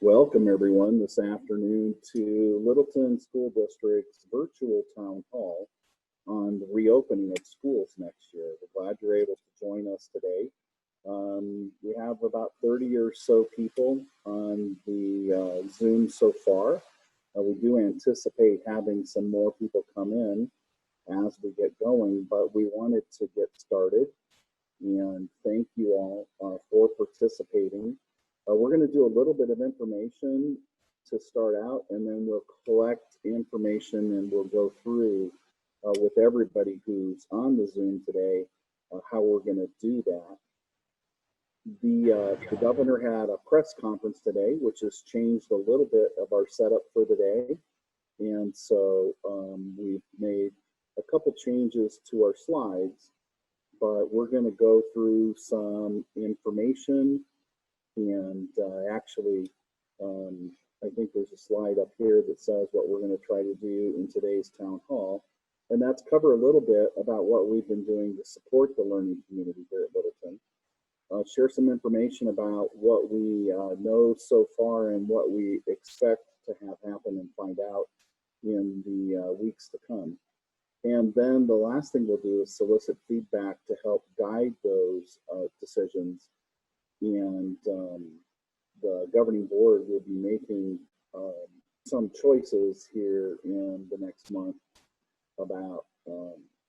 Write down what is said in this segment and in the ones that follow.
Welcome everyone this afternoon to Littleton School District's virtual town hall on the reopening of schools next year. We're glad you're able to join us today. We have about 30 or so people on the Zoom so far. We do anticipate having some more people come in as we get going, but we wanted to get started and thank you all for participating. We're going to do a little bit of information to start out, and then we'll collect information and we'll go through with everybody who's on the Zoom today how we're going to do that. The governor had a press conference today, which has changed a little bit of our setup for the day. And so we've made a couple changes to our slides, but we're going to go through some information. And actually, I think there's a slide up here that says what we're going to try to do in today's town hall. And that's cover a little bit about what we've been doing to support the learning community here at Littleton. Share some information about what we know so far and what we expect to have happen and find out in the weeks to come. And then the last thing we'll do is solicit feedback to help guide those decisions. And the governing board will be making some choices here in the next month about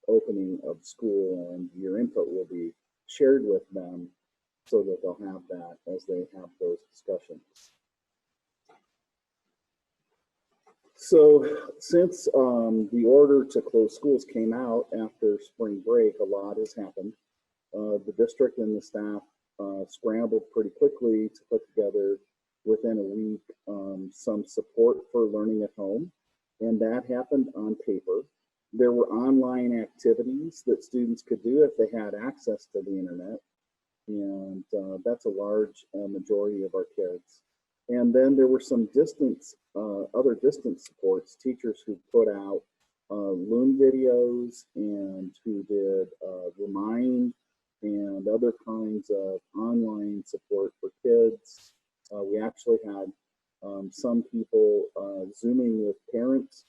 opening of school, and your input will be shared with them so that they'll have that as they have those discussions. So since the order to close schools came out after spring break, a lot has happened. The district and the staff scrambled pretty quickly to put together within a week some support for learning at home, and that happened on paper. There were online activities that students could do if they had access to the internet, and that's a large majority of our kids. And then there were some other distance supports, teachers who put out Loom videos and who did Remind and other kinds of online support for kids. We actually had some people Zooming with parents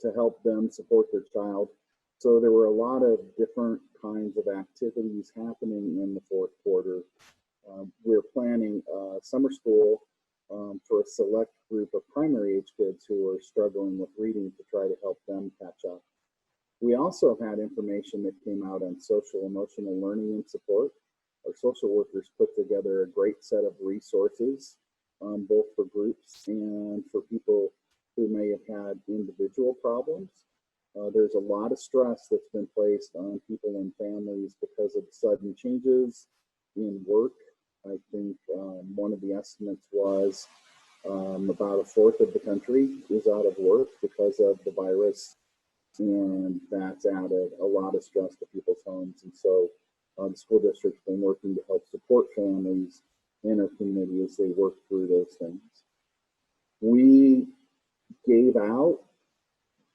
to help them support their child. So there were a lot of different kinds of activities happening in the fourth quarter. We're planning summer school for a select group of primary age kids who are struggling with reading to try to help them catch up. We also had information that came out on social emotional learning and support. Our social workers put together a great set of resources, both for groups and for people who may have had individual problems. There's a lot of stress that's been placed on people and families because of sudden changes in work. I think one of the estimates was about a fourth of the country is out of work because of the virus. And that's added a lot of stress to people's homes. And so the school district's been working to help support families in our community as they work through those things. We gave out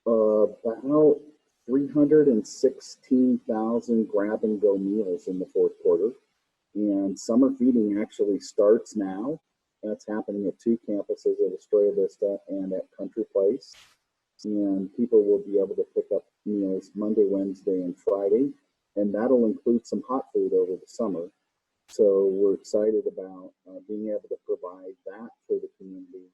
about 316,000 grab-and-go meals in the fourth quarter. And summer feeding actually starts now. That's happening at 2 campuses at Estrella Vista and at Country Place. And people will be able to pick up meals Monday, Wednesday, and Friday, and that'll include some hot food over the summer. So we're excited about being able to provide that for the community.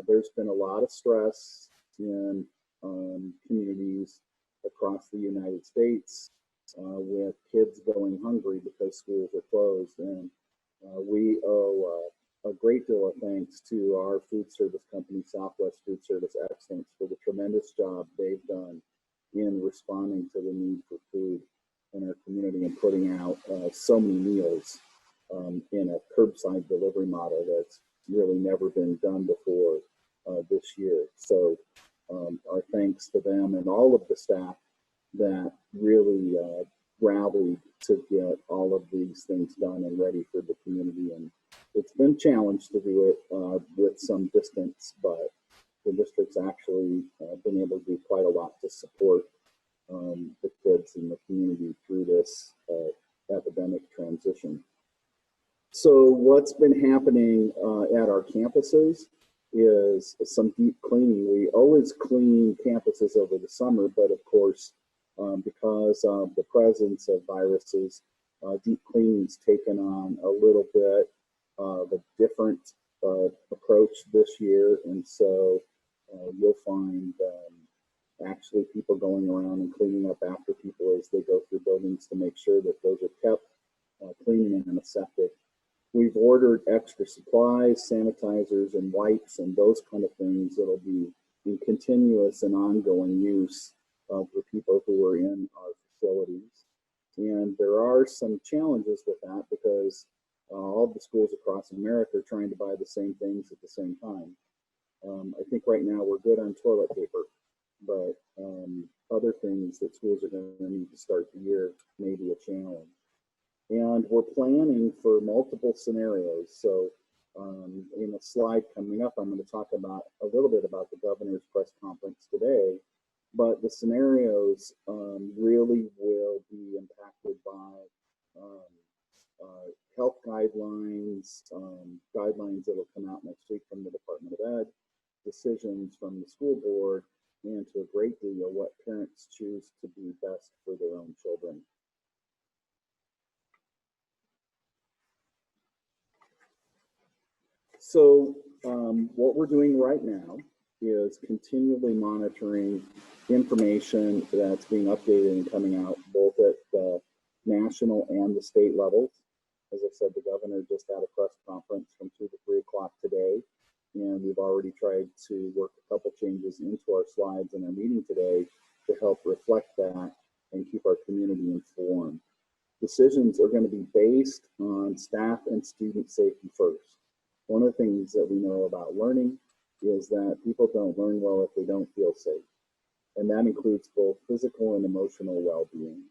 There's been a lot of stress in communities across the United States with kids going hungry because schools are closed, and we owe a great deal of thanks to our food service company, Southwest Food Service Excellence, for the tremendous job they've done in responding to the need for food in our community and putting out so many meals in a curbside delivery model that's really never been done before this year. So our thanks to them and all of the staff that really rallied to get all of these things done and ready for the community. And it's been challenged to do it with some distance, but the district's actually been able to do quite a lot to support the kids in the community through this epidemic transition. So what's been happening at our campuses is some deep cleaning. We always clean campuses over the summer, but of course, because of the presence of viruses, deep cleaning's taken on a little bit of a different approach this year, and so you'll find actually people going around and cleaning up after people as they go through buildings to make sure that those are kept clean and aseptic. We've ordered extra supplies, sanitizers, and wipes, and those kind of things that'll be in continuous and ongoing use for people who are in our facilities. And there are some challenges with that because all of the schools across America are trying to buy the same things at the same time. I think right now we're good on toilet paper, but other things that schools are going to need to start the year may be a challenge. And we're planning for multiple scenarios. So in a slide coming up, I'm going to talk about a little bit about the governor's press conference today, but the scenarios really will be impacted by health guidelines, guidelines that will come out next week from the Department of Ed, decisions from the school board, and to a great deal what parents choose to be best for their own children. So what we're doing right now is continually monitoring information that's being updated and coming out both at the national and the state levels. As I said, the governor just had a press conference from 2 to 3 o'clock today, and we've already tried to work a couple changes into our slides in our meeting today to help reflect that and keep our community informed. Decisions are going to be based on staff and student safety first. One of the things that we know about learning is that people don't learn well if they don't feel safe. And that includes both physical and emotional well-being.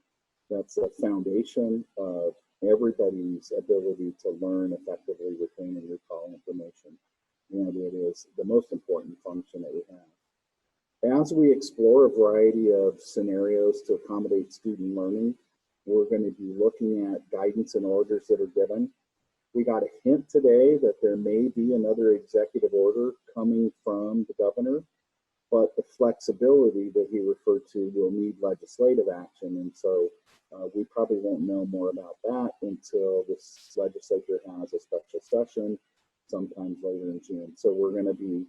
That's a foundation of everybody's ability to learn effectively, retain, and recall information. And it is the most important function that we have. As we explore a variety of scenarios to accommodate student learning, we're going to be looking at guidance and orders that are given. We got a hint today that there may be another executive order coming from the governor, but the flexibility that he referred to will need legislative action. And so we probably won't know more about that until this legislature has a special session sometimes later in June. So we're going to be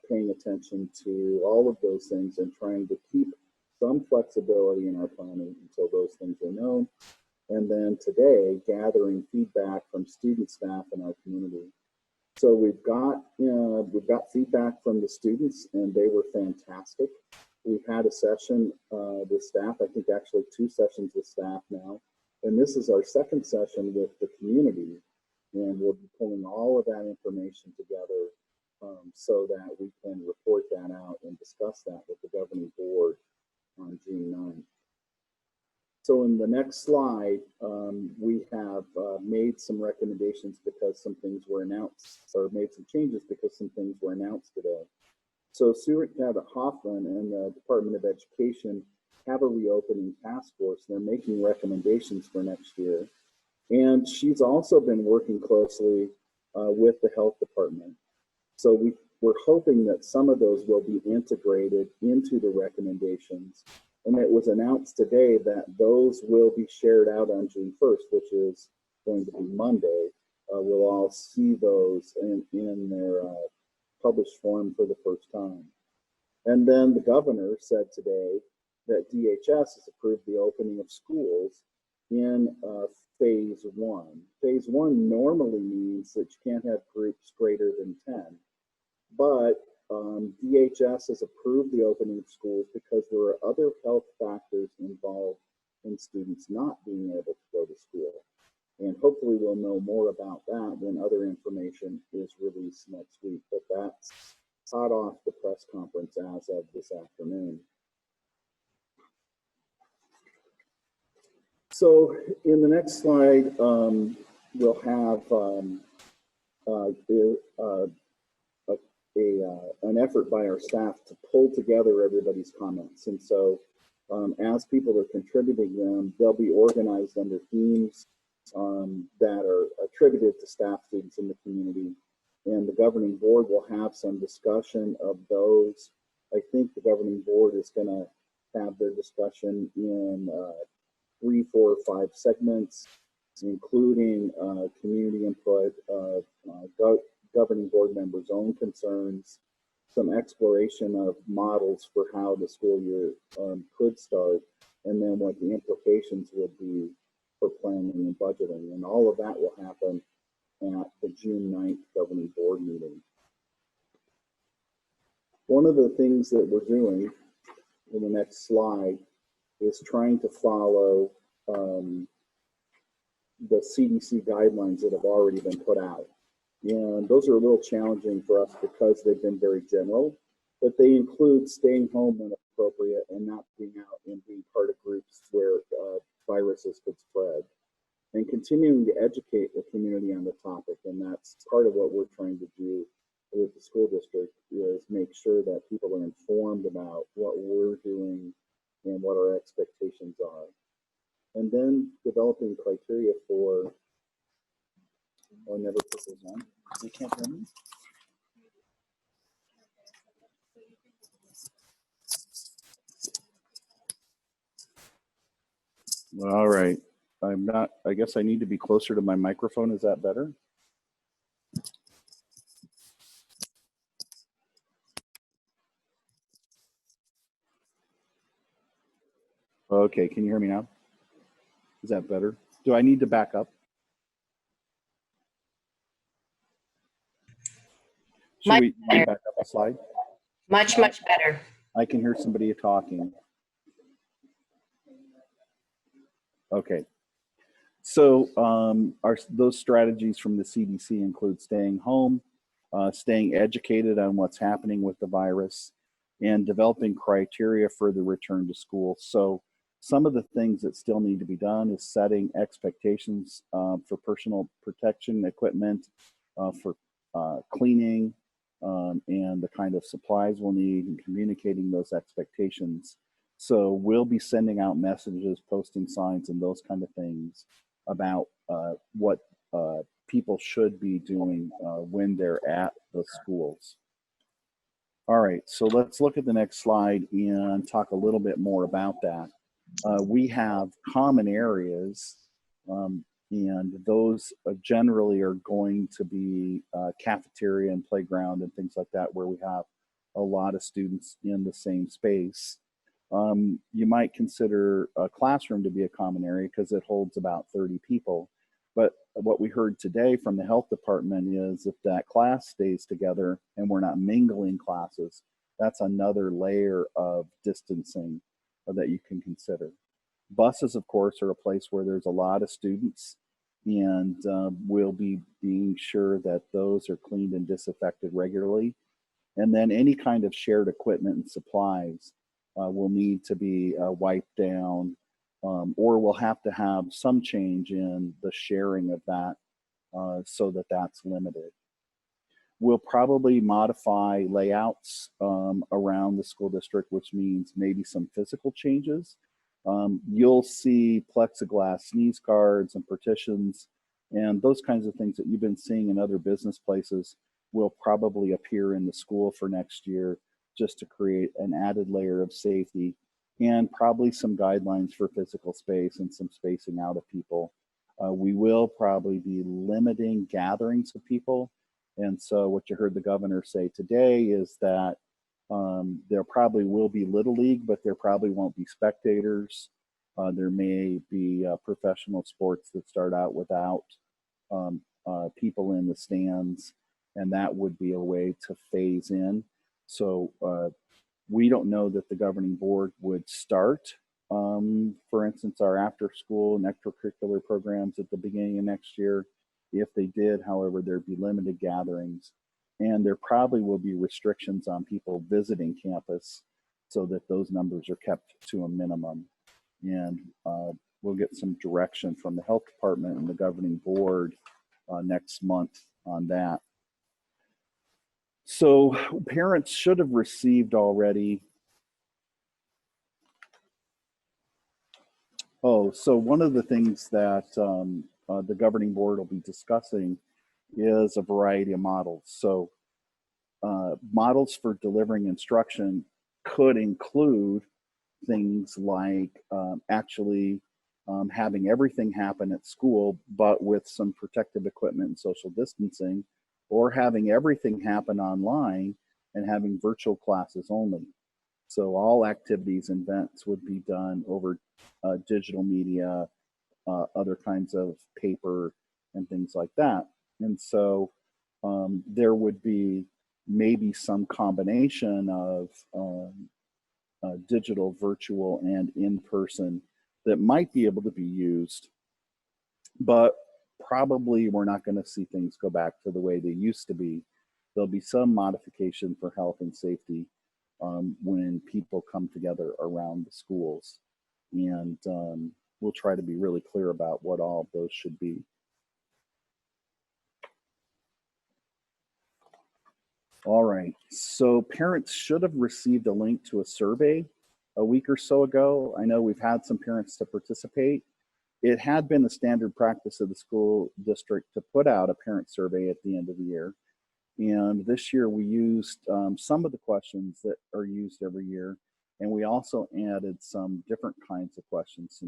paying attention to all of those things and trying to keep some flexibility in our planning until those things are known. And then today, gathering feedback from student, staff, and our community. So we've got feedback from the students, and they were fantastic. We've had a session with staff, I think actually 2 sessions with staff now, and this is our second session with the community, and we'll be pulling all of that information together so that we can report that out and discuss that with the governing board on June 9th. So in the next slide, we have made some recommendations because some things were announced, or made some changes because some things were announced today. So Superintendent Hoffman and the Department of Education have a reopening task force. They're making recommendations for next year. And she's also been working closely with the health department. So we're hoping that some of those will be integrated into the recommendations. And it was announced today that those will be shared out on June 1st, which is going to be Monday. We'll all see those in their published form for the first time. And then the governor said today that DHS has approved the opening of schools in phase 1. Phase 1 normally means that you can't have groups greater than 10, but DHS has approved the opening of schools because there are other health factors involved in students not being able to go to school. And hopefully we'll know more about that when other information is released next week. But that's hot off the press conference as of this afternoon. So in the next slide, we'll have an effort by our staff to pull together everybody's comments. And so as people are contributing them, they'll be organized under themes that are attributed to staff, students in the community. And the governing board will have some discussion of those. I think the governing board is going to have their discussion in 3, 4, 5 segments, including community input, governing board members' own concerns, some exploration of models for how the school year could start, and then what the implications would be for planning and budgeting. And all of that will happen at the June 9th governing board meeting. One of the things that we're doing in the next slide is trying to follow the CDC guidelines that have already been put out. And those are a little challenging for us because they've been very general, but they include staying home when appropriate and not being out and being part of groups where viruses could spread, and continuing to educate the community on the topic. And that's part of what we're trying to do with the school district, is make sure that people are informed about what we're doing and what our expectations are. And then developing criteria for, oh, never put this on. They can't hear me? All right. I'm not, I guess I need to be closer to my microphone. Is that better? Okay, can you hear me now? Is that better? Do I need to back up? Should we back up a slide? Much better. I can hear somebody talking. Okay. So those strategies from the CDC include staying home, staying educated on what's happening with the virus, and developing criteria for the return to school. So some of the things that still need to be done is setting expectations for personal protection equipment, for cleaning, and the kind of supplies we'll need, and communicating those expectations. So we'll be sending out messages, posting signs, and those kind of things about what people should be doing when they're at the schools. All right, so let's look at the next slide and talk a little bit more about that. We have common areas, and those generally are going to be cafeteria and playground and things like that, where we have a lot of students in the same space. You might consider a classroom to be a common area because it holds about 30 people. But what we heard today from the health department is if that class stays together and we're not mingling classes, that's another layer of distancing that you can consider. Buses, of course, are a place where there's a lot of students, and we'll be being sure that those are cleaned and disinfected regularly. And then any kind of shared equipment and supplies will need to be wiped down, or we'll have to have some change in the sharing of that so that that's limited. We'll probably modify layouts around the school district, which means maybe some physical changes. You'll see plexiglass sneeze guards and partitions and those kinds of things that you've been seeing in other business places will probably appear in the school for next year, just to create an added layer of safety, and probably some guidelines for physical space and some spacing out of people. We will probably be limiting gatherings of people. And so what you heard the governor say today is that there probably will be Little League, but there probably won't be spectators. There may be professional sports that start out without people in the stands, and that would be a way to phase in. So we don't know that the governing board would start, for instance, our after school and extracurricular programs at the beginning of next year. If they did, however, there'd be limited gatherings, and there probably will be restrictions on people visiting campus so that those numbers are kept to a minimum. And we'll get some direction from the health department and the governing board next month on that. So parents should have received already. Oh, so one of the things that the governing board will be discussing is a variety of models. So models for delivering instruction could include things like actually having everything happen at school, but with some protective equipment and social distancing, or having everything happen online and having virtual classes only. So all activities and events would be done over digital media, other kinds of paper and things like that. And so there would be maybe some combination of digital, virtual, and in-person that might be able to be used, but probably we're not going to see things go back to the way they used to be. There'll be some modification for health and safety when people come together around the schools. And we'll try to be really clear about what all of those should be. All right, so parents should have received a link to a survey a week or so ago. I know we've had some parents to participate. It had been the standard practice of the school district to put out a parent survey at the end of the year. And this year we used some of the questions that are used every year. And we also added some different kinds of questions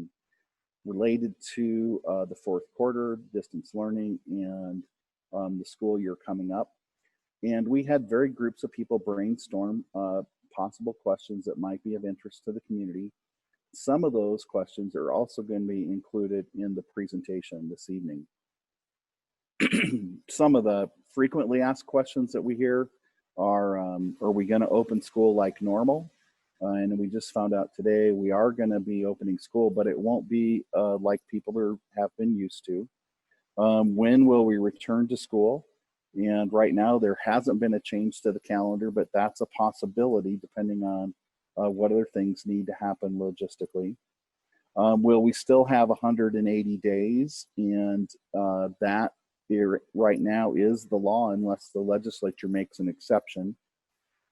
related to the fourth quarter, distance learning, and the school year coming up. And we had varied groups of people brainstorm possible questions that might be of interest to the community. Some of those questions are also going to be included in the presentation this evening. Some of the frequently asked questions that we hear are we going to open school like normal? And we just found out today we are going to be opening school, but it won't be like people have been used to. When will we return to school? And right now there hasn't been a change to the calendar, but that's a possibility depending on what other things need to happen logistically. Will we still have 180 days? And that right now is the law unless the legislature makes an exception.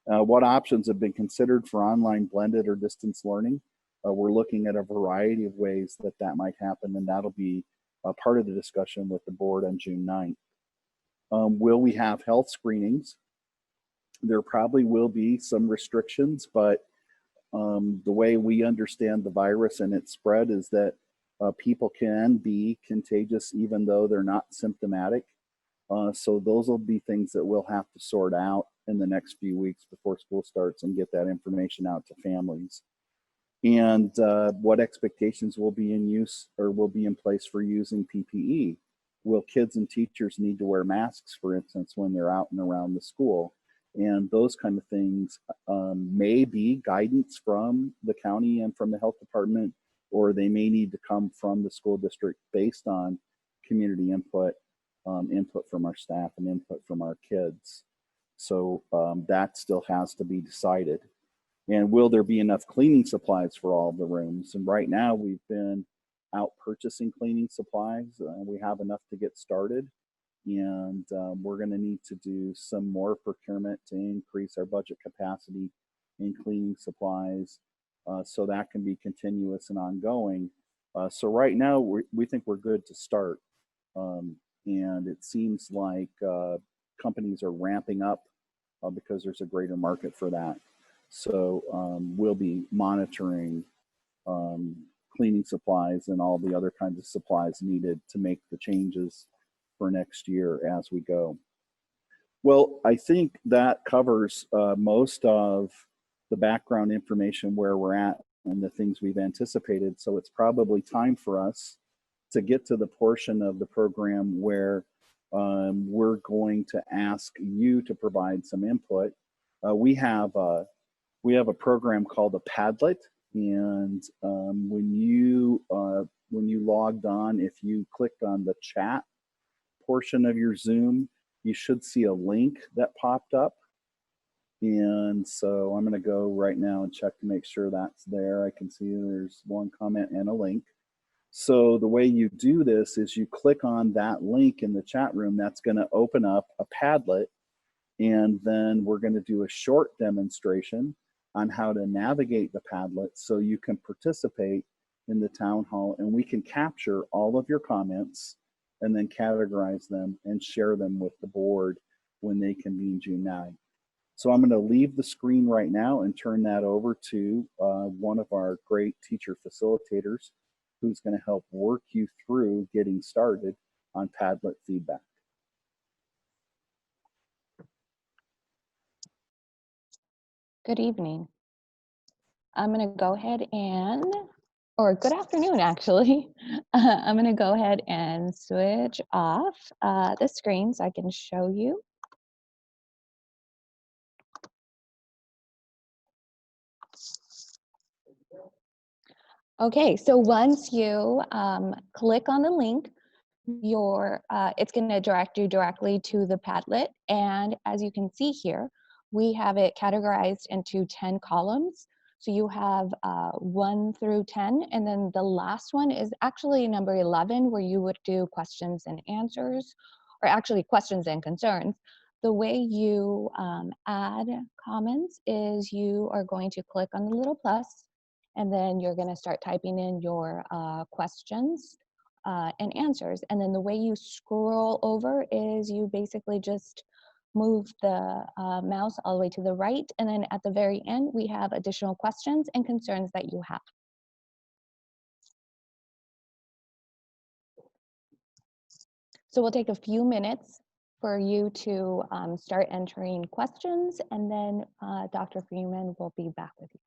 What options have been considered for online blended or distance learning? We're looking at a variety of ways that might happen, and that'll be a part of the discussion with the board on June 9th. Will we have health screenings? There probably will be some restrictions, but the way we understand the virus and its spread is that people can be contagious even though they're not symptomatic. So those will be things that we'll have to sort out in the next few weeks before school starts and get that information out to families. And what expectations will be in use or will be in place for using PPE? Will kids and teachers need to wear masks, for instance, when they're out and around the school? And those kind of things may be guidance from the county and from the health department, or they may need to come from the school district based on community input, input from our staff and input from our kids. So that still has to be decided. And will there be enough cleaning supplies for all the rooms? And right now we've been out purchasing cleaning supplies. We have enough to get started. And we're going to need to do some more procurement to increase our budget capacity in cleaning supplies so that can be continuous and ongoing. So right now we think we're good to start. And it seems like companies are ramping up because there's a greater market for that. So we'll be monitoring cleaning supplies and all the other kinds of supplies needed to make the changes for next year as we go. Well, I think that covers most of the background information where we're at and the things we've anticipated. So it's probably time for us to get to the portion of the program where we're going to ask you to provide some input. We have a program called a Padlet, and when you logged on, if you clicked on the chat portion of your Zoom, you should see a link that popped up. And so I'm going to go right now and check to make sure that's there. I can see there's one comment and a link. So the way you do this is you click on that link in the chat room. That's going to open up a Padlet, and then we're going to do a short demonstration on how to navigate the Padlet so you can participate in the town hall, and we can capture all of your comments and then categorize them and share them with the board when they convene June 9. So I'm going to leave the screen right now and turn that over to one of our great teacher facilitators who's going to help work you through getting started on Padlet feedback. Good evening. I'm going to go ahead and, or good afternoon, actually. I'm going to go ahead and switch off the screen so I can show you. Okay, so once you click on the link, it's going to direct you directly to the Padlet. And as you can see here, we have it categorized into 10 columns. So you have 1 through 10, and then the last one is actually number 11, where you would do questions and answers, or actually questions and concerns. The way you add comments is you are going to click on the little plus, and then you're going to start typing in your questions and answers. And then the way you scroll over is you basically just move the mouse all the way to the right. And then at the very end, we have additional questions and concerns that you have. So we'll take a few minutes for you to start entering questions, and then Dr. Freeman will be back with you.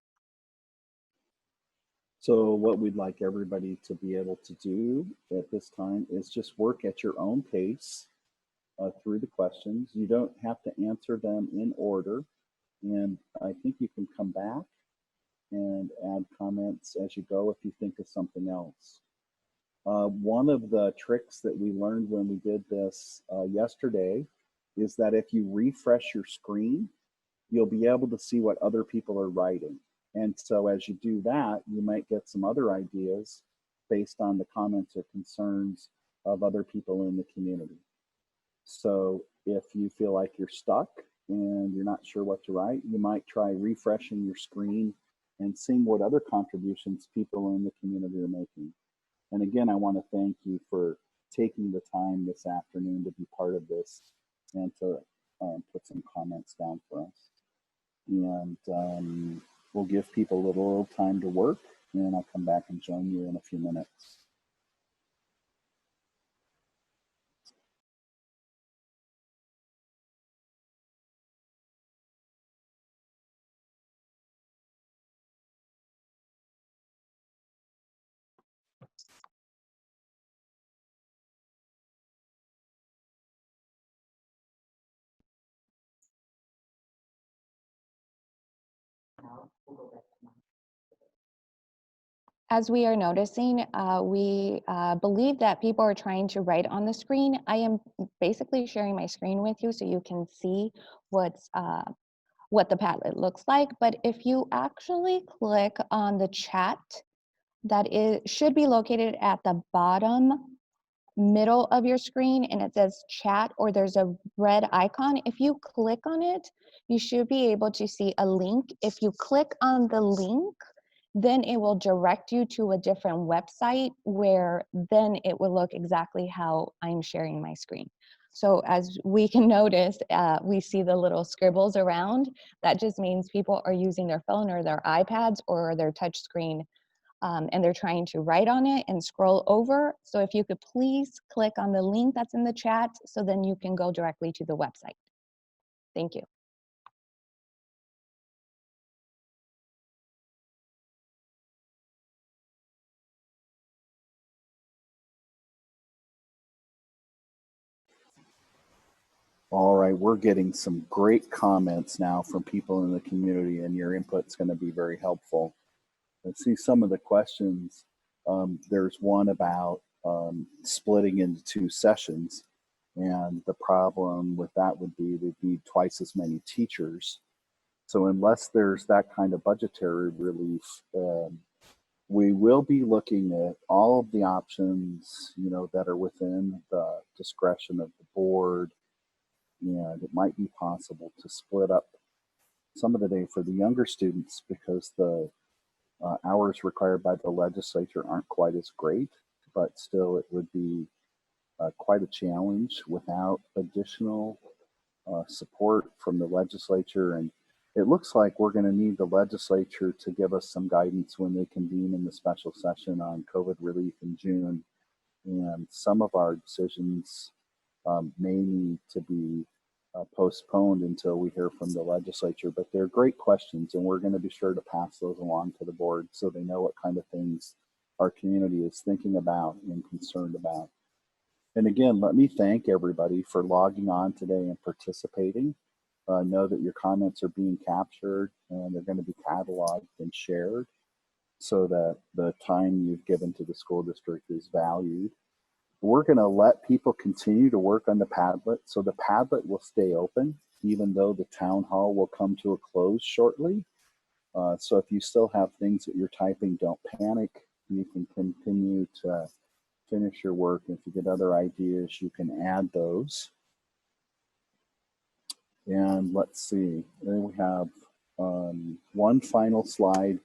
So what we'd like everybody to be able to do at this time is just work at your own pace through the questions. You don't have to answer them in order. And I think you can come back and add comments as you go if you think of something else. One of the tricks that we learned when we did this yesterday is that if you refresh your screen, you'll be able to see what other people are writing. And so as you do that, you might get some other ideas based on the comments or concerns of other people in the community. So if you feel like you're stuck and you're not sure what to write, you might try refreshing your screen and seeing what other contributions people in the community are making. And again, I want to thank you for taking the time this afternoon to be part of this and to put some comments down for us. And we'll give people a little time to work, and I'll come back and join you in a few minutes. As we are noticing, we believe that people are trying to write on the screen. I am basically sharing my screen with you so you can see what the Padlet looks like. But if you actually click on the chat, should be located at the bottom middle of your screen, and it says chat, or there's a red icon. If you click on it, you should be able to see a link. If you click on the link, then it will direct you to a different website where then it will look exactly how I'm sharing my screen. So as we can notice, we see the little scribbles around. That just means people are using their phone or their iPads or their touch screen, and they're trying to write on it and scroll over. So if you could please click on the link that's in the chat, so then you can go directly to the website. Thank you. All right, we're getting some great comments now from people in the community, and your input's going to be very helpful. Let's see some of the questions. There's one about splitting into 2 sessions, and the problem with that would be there'd be twice as many teachers. So unless there's that kind of budgetary relief, we will be looking at all of the options, that are within the discretion of the board. And it might be possible to split up some of the day for the younger students because the hours required by the legislature aren't quite as great, but still it would be quite a challenge without additional support from the legislature. And it looks like we're going to need the legislature to give us some guidance when they convene in the special session on COVID relief in June. And some of our decisions may need to be postponed until we hear from the legislature. But they're great questions, and we're going to be sure to pass those along to the board so they know what kind of things our community is thinking about and concerned about. And again, let me thank everybody for logging on today and participating. Know that your comments are being captured and they're going to be cataloged and shared so that the time you've given to the school district is valued. We're going to let people continue to work on the Padlet, so the Padlet will stay open even though the town hall will come to a close shortly. So if you still have things that you're typing, don't panic. You can continue to finish your work. If you get other ideas, you can add those. And let's see, then we have one final slide,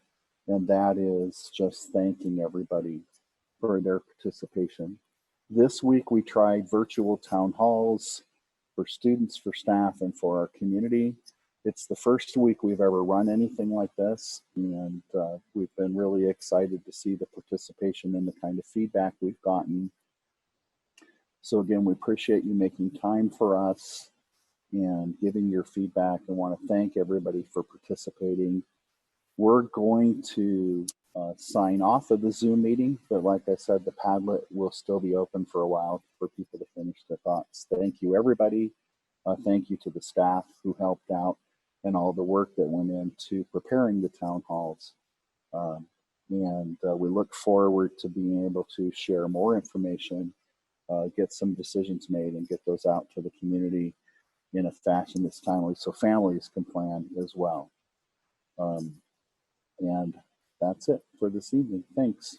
and that is just thanking everybody for their participation. This week we tried virtual town halls for students, for staff, and for our community. It's the first week we've ever run anything like this, and we've been really excited to see the participation and the kind of feedback we've gotten. So again, we appreciate you making time for us and giving your feedback. I want to thank everybody for participating. We're going to sign off of the Zoom meeting, but like I said, the Padlet will still be open for a while for people to finish their thoughts. Thank you, everybody. Thank you to the staff who helped out and all the work that went into preparing the town halls. We look forward to being able to share more information, get some decisions made, and get those out to the community in a fashion that's timely so families can plan as well. And that's it for this evening. Thanks.